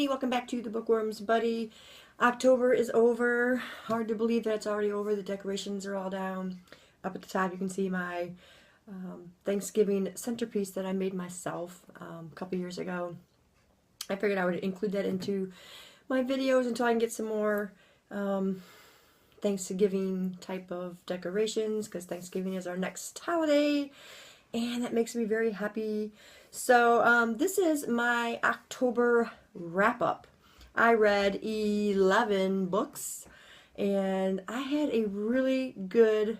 everybody, welcome back to the Bookworms Buddy. October is over. Hard to believe that it's already over. The decorations are all down. Up at the top you can see my Thanksgiving centerpiece that I made myself a couple years ago. I figured I would include that into my videos until I can get some more Thanksgiving type of decorations, because Thanksgiving is our next holiday and that makes me very happy. So this is my October wrap-up. I read 11 books and I had a really good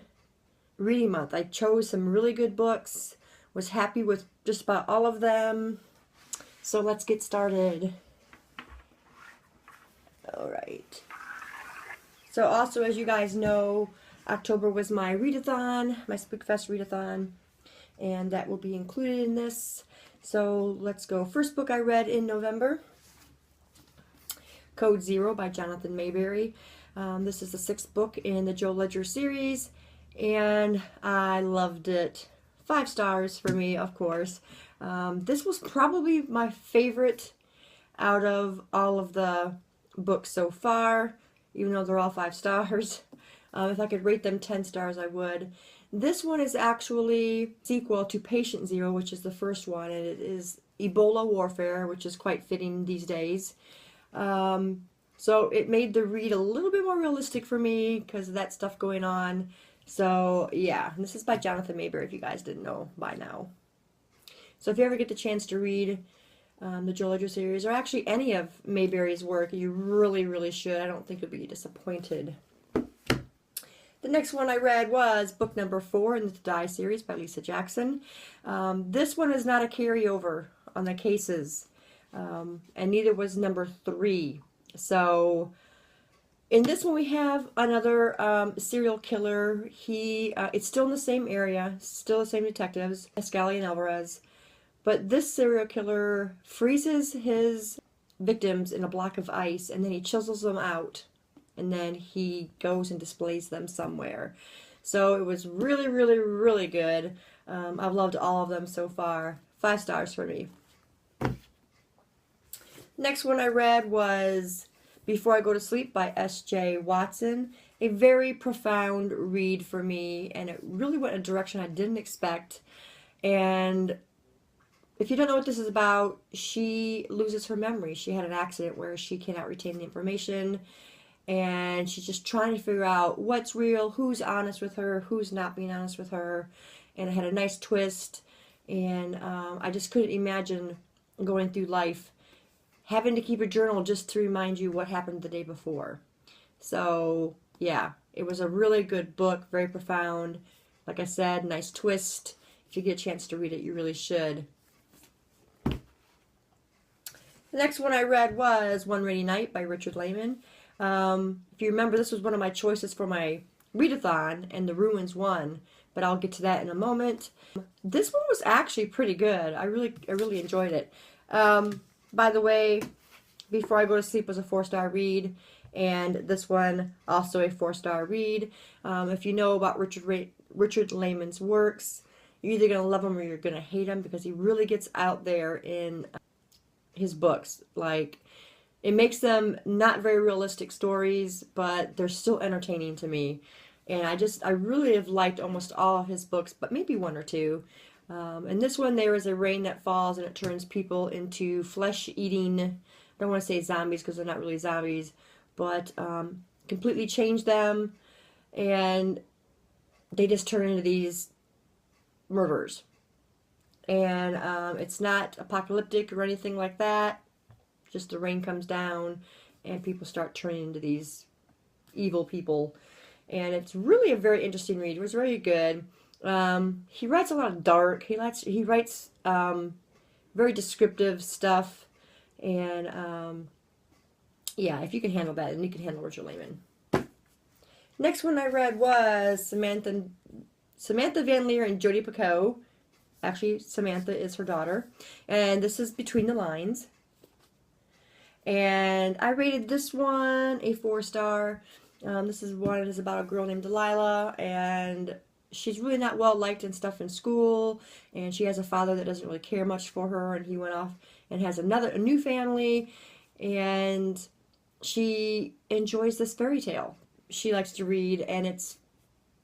reading month. I chose some really good books, was happy with just about all of them. So let's get started. Alright. So also, as you guys know, October was my readathon, my Spookfest readathon, and that will be included in this. So let's go. First book I read in November, Code Zero by Jonathan Mayberry. This is the 6th book in the Joe Ledger series, and I loved it. 5 stars for me, of course. This was probably my favorite out of all of the books so far, even though they're all 5 stars. If I could rate them 10 stars, I would. This one is actually sequel to Patient Zero, which is the first one, and it is Ebola warfare, which is quite fitting these days. So it made the read a little bit more realistic for me because of that stuff going on. So yeah, this is by Jonathan Mayberry, if you guys didn't know by now. So if you ever get the chance to read the Joe Ledger series, or actually any of Mayberry's work, you really, really should. I don't think you'll be disappointed. The next one I read was book number 4 in the To Die series by Lisa Jackson. This one is not a carryover on the cases, and neither was number 3. So in this one we have another serial killer. It's still in the same area, still the same detectives, Escali and Alvarez, but this serial killer freezes his victims in a block of ice and then he chisels them out. And then he goes and displays them somewhere. So it was really, really, really good. I've loved all of them so far. 5 stars for me. Next one I read was Before I Go to Sleep by S.J. Watson. A very profound read for me, and it really went in a direction I didn't expect. And if you don't know what this is about, she loses her memory. She had an accident where she cannot retain the information, and she's just trying to figure out what's real, who's honest with her, who's not being honest with her. And it had a nice twist, and I just couldn't imagine going through life having to keep a journal just to remind you what happened the day before. So yeah, it was a really good book, very profound. Like I said, nice twist. If you get a chance to read it, you really should. The next one I read was One Rainy Night by Richard Lehman. If you remember, this was one of my choices for my readathon, and The Ruins won, but I'll get to that in a moment. This one was actually pretty good. I really enjoyed it. By the way, Before I Go to Sleep was a 4-star read, and this one also a 4-star read. If you know about Richard Lehman's works, you're either going to love him or you're going to hate him, because he really gets out there in his books. Like, it makes them not very realistic stories, but they're still entertaining to me. And I really have liked almost all of his books, but maybe 1 or 2. In this one, there is a rain that falls and it turns people into flesh-eating, I don't want to say zombies because they're not really zombies, but completely change them, and they just turn into these murderers. And it's not apocalyptic or anything like that. Just the rain comes down and people start turning into these evil people. And it's really a very interesting read. It was very good. He writes a lot of dark. He writes very descriptive stuff. And yeah, if you can handle that, then you can handle Richard Lehman. Next one I read was Samantha Van Leer and Jodi Picoult. Actually, Samantha is her daughter. And this is Between the Lines. And I rated this one a 4-star. This is one that is about a girl named Delilah, and she's really not well liked and stuff in school, and she has a father that doesn't really care much for her, and he went off and has a new family, and she enjoys this fairy tale. She likes to read, and it's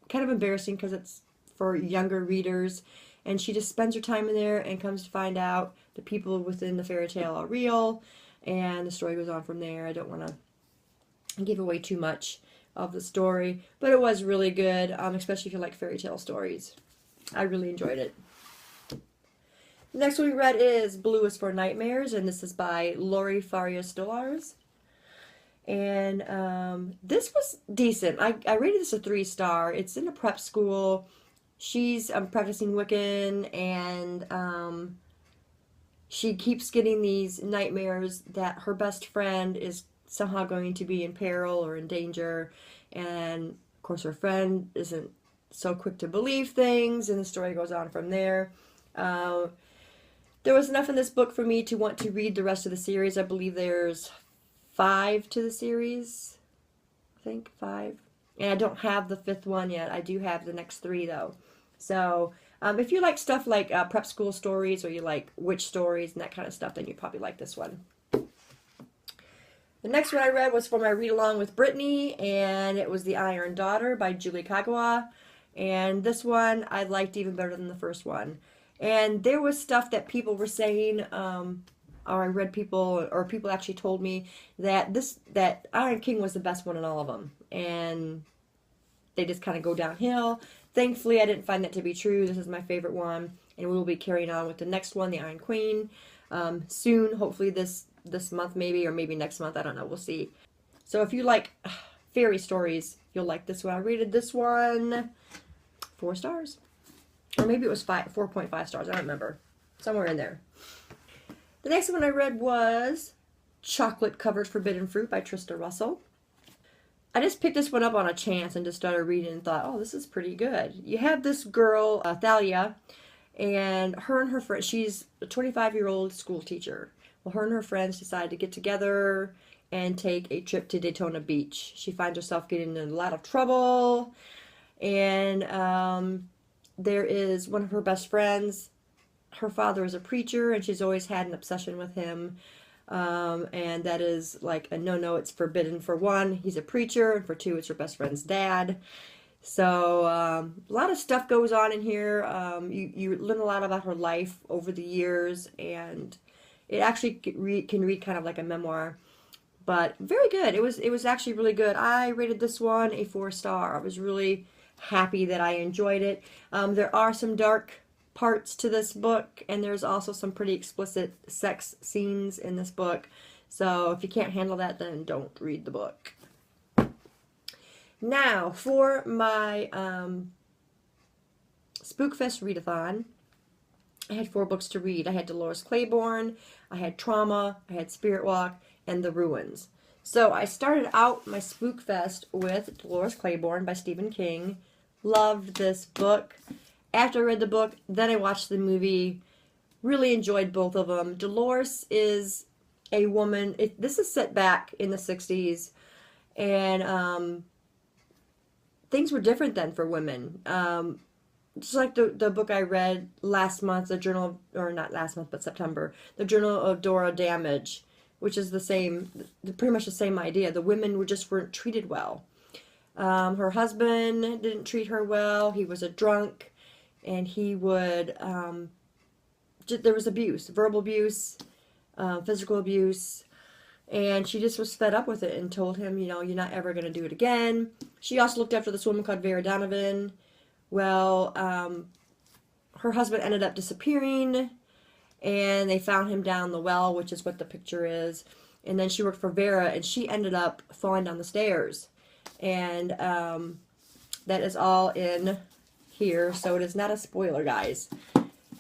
kind of embarrassing because it's for younger readers, and she just spends her time in there and comes to find out the people within the fairy tale are real, and the story goes on from there. I don't want to give away too much of the story, but it was really good, especially if you like fairy tale stories. I really enjoyed it. The next one we read is Blue is for Nightmares, and this is by Lori Farias Dolores. And this was decent. I rated this a 3-star. It's in a prep school. She's practicing Wiccan, and she keeps getting these nightmares that her best friend is somehow going to be in peril or in danger. And, of course, her friend isn't so quick to believe things, and the story goes on from there. There was enough in this book for me to want to read the rest of the series. I believe there's 5 to the series. I think 5. And I don't have the 5th one yet. I do have the next 3, though. So, if you like stuff like prep school stories, or you like witch stories and that kind of stuff, then you'd probably like this one. The next one I read was for my read-along with Brittany, and it was The Iron Daughter by Julie Kagawa. And this one I liked even better than the first one. And there was stuff that people were saying, or I read people, or people actually told me that that Iron King was the best one in all of them. And they just kind of go downhill. Thankfully, I didn't find that to be true. This is my favorite one. And we will be carrying on with the next one, the Iron Queen, soon. Hopefully this month maybe, or maybe next month. I don't know. We'll see. So if you like fairy stories, you'll like this one. I rated this one 4 stars. Or maybe it was 4.5 stars. I don't remember. Somewhere in there. The next one I read was Chocolate Covered Forbidden Fruit by Trista Russell. I just picked this one up on a chance and just started reading and thought, oh, this is pretty good. You have this girl, Thalia, and her and her friend, she's a 25-year-old school teacher. Well, her and her friends decide to get together and take a trip to Daytona Beach. She finds herself getting in a lot of trouble, and there is one of her best friends. Her father is a preacher, and she's always had an obsession with him. And that is like a no-no. It's forbidden. For one, he's a preacher, and for 2, it's her best friend's dad. So a lot of stuff goes on in here. You learn a lot about her life over the years, and it actually can read kind of like a memoir. But very good. It was actually really good. I rated this one a 4-star. I was really happy that I enjoyed it. There are some dark parts to this book, and there's also some pretty explicit sex scenes in this book. So if you can't handle that, then don't read the book. Now, for my Spookfest readathon, I had 4 books to read. I had Dolores Claiborne, I had Trauma, I had Spirit Walk, and The Ruins. So I started out my Spookfest with Dolores Claiborne by Stephen King. Loved this book. After I read the book, then I watched the movie. Really enjoyed both of them. Dolores is a woman. This is set back in the 60s, and things were different then for women. Just like the book I read last month, the Journal, or not last month, but September, the Journal of Dora Damage, which is the same, pretty much the same idea. The women weren't treated well. Her husband didn't treat her well. He was a drunk, and he would, there was abuse, verbal abuse, physical abuse, and she just was fed up with it and told him, you're not ever going to do it again. She also looked after this woman called Vera Donovan. Well, her husband ended up disappearing, and they found him down the well, which is what the picture is. And then she worked for Vera, and she ended up falling down the stairs. And that is all in here, so it is not a spoiler, guys.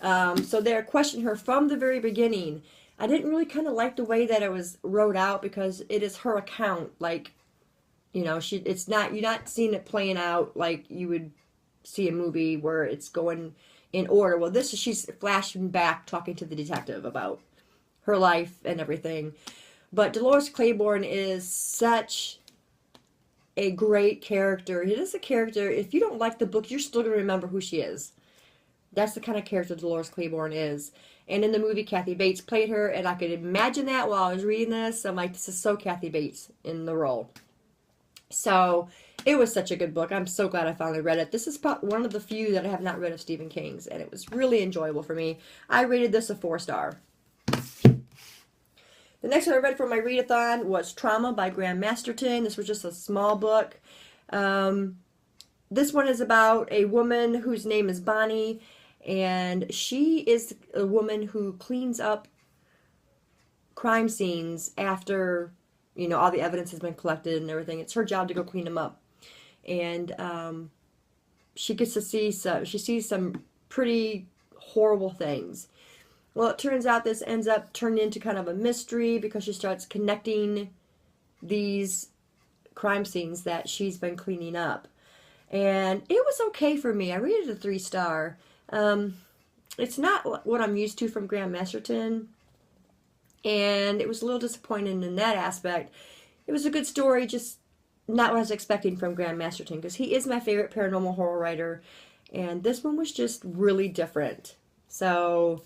So they're questioning her from the very beginning. I didn't really kind of like the way that it was wrote out, because it is her account. Like, it's not, you're not seeing it playing out like you would see a movie where it's going in order. Well, she's flashing back, talking to the detective about her life and everything. But Dolores Claiborne is such a great character. It is a character, if you don't like the book, you're still going to remember who she is. That's the kind of character Dolores Claiborne is. And in the movie, Kathy Bates played her, and I could imagine that while I was reading this. I'm like, this is so Kathy Bates in the role. So it was such a good book. I'm so glad I finally read it. This is one of the few that I have not read of Stephen King's, and it was really enjoyable for me. I rated this a 4-star. The next one I read for my readathon was Trauma by Graham Masterton. This was just a small book. This one is about a woman whose name is Bonnie, and she is a woman who cleans up crime scenes after, you know, all the evidence has been collected and everything. It's her job to go clean them up. And she gets to see she sees some pretty horrible things. Well, it turns out this ends up turning into kind of a mystery because she starts connecting these crime scenes that she's been cleaning up. And it was okay for me. I rated it a 3-star. It's not what I'm used to from Graham Masterton, and it was a little disappointing in that aspect. It was a good story, just not what I was expecting from Graham Masterton, because he is my favorite paranormal horror writer, and this one was just really different. So,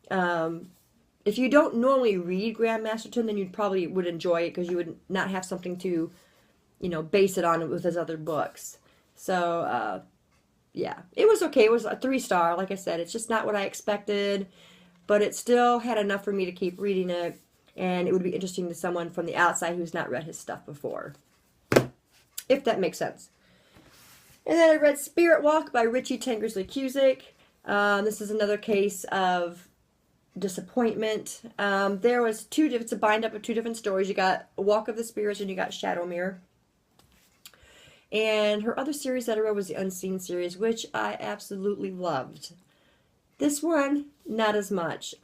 if you don't normally read Graham Masterton, then you probably would enjoy it, because you would not have something to, you know, base it on with his other books. So, yeah, it was okay. It was a 3-star. Like I said, it's just not what I expected, but it still had enough for me to keep reading it, and it would be interesting to someone from the outside who's not read his stuff before, if that makes sense. And then I read Spirit Walk by Richie Tankersley Cusick. This is another case of disappointment. There was it's a bind up of 2 different stories. You got Walk of the Spirits and you got Shadowmere. And her other series that I read was the Unseen series, which I absolutely loved. This one, not as much.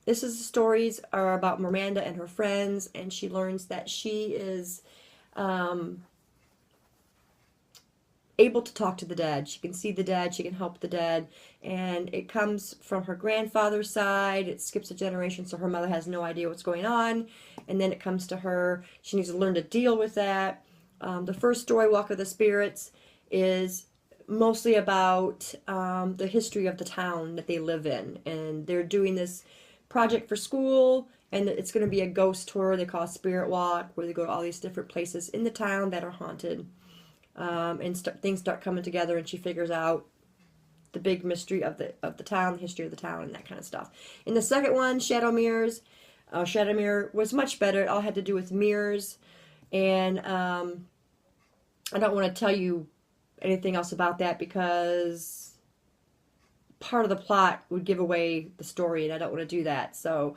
This is the stories are about Miranda and her friends, and she learns that she is able to talk to the dead. She can see the dead, she can help the dead, and it comes from her grandfather's side. It skips a generation, so her mother has no idea what's going on, and then it comes to her. She needs to learn to deal with that. The first story, Walk of the Spirits, is mostly about the history of the town that they live in, and they're doing this project for school, and it's going to be a ghost tour they call Spirit Walk, where they go to all these different places in the town that are haunted, and things start coming together, and she figures out the big mystery of the town, the history of the town, and that kind of stuff. In the second one, Shadowmere was much better. It all had to do with mirrors, and I don't want to tell you anything else about that because part of the plot would give away the story, and I don't want to do that. So,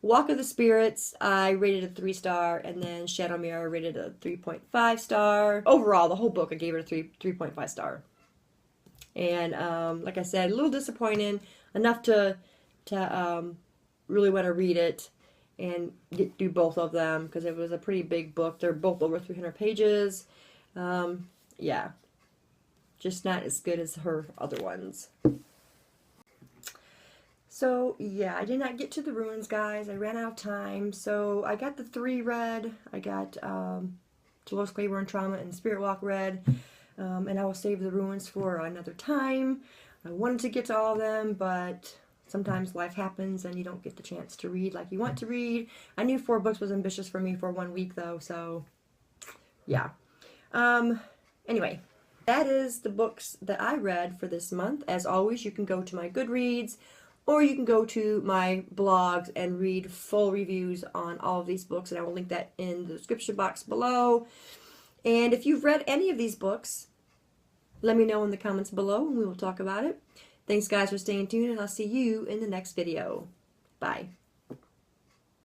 Walk of the Spirits, I rated a 3-star, and then Shadowmere I rated a 3.5 star. Overall, the whole book I gave it a 3.5 star. And like I said, a little disappointing, enough to really want to read it and do both of them, because it was a pretty big book. They're both over 300 pages. Yeah, just not as good as her other ones. So, yeah, I did not get to the ruins, guys. I ran out of time. So, I got the 3 read. I got Dolores Claiborne Trauma and Spirit Walk read. And I will save the ruins for another time. I wanted to get to all of them, but sometimes life happens and you don't get the chance to read like you want to read. I knew 4 books was ambitious for me for 1 week, though, so yeah. Anyway, that is the books that I read for this month. As always, you can go to my Goodreads, or you can go to my blogs and read full reviews on all of these books, and I will link that in the description box below. And if you've read any of these books, let me know in the comments below and we will talk about it. Thanks, guys, for staying tuned, and I'll see you in the next video. Bye.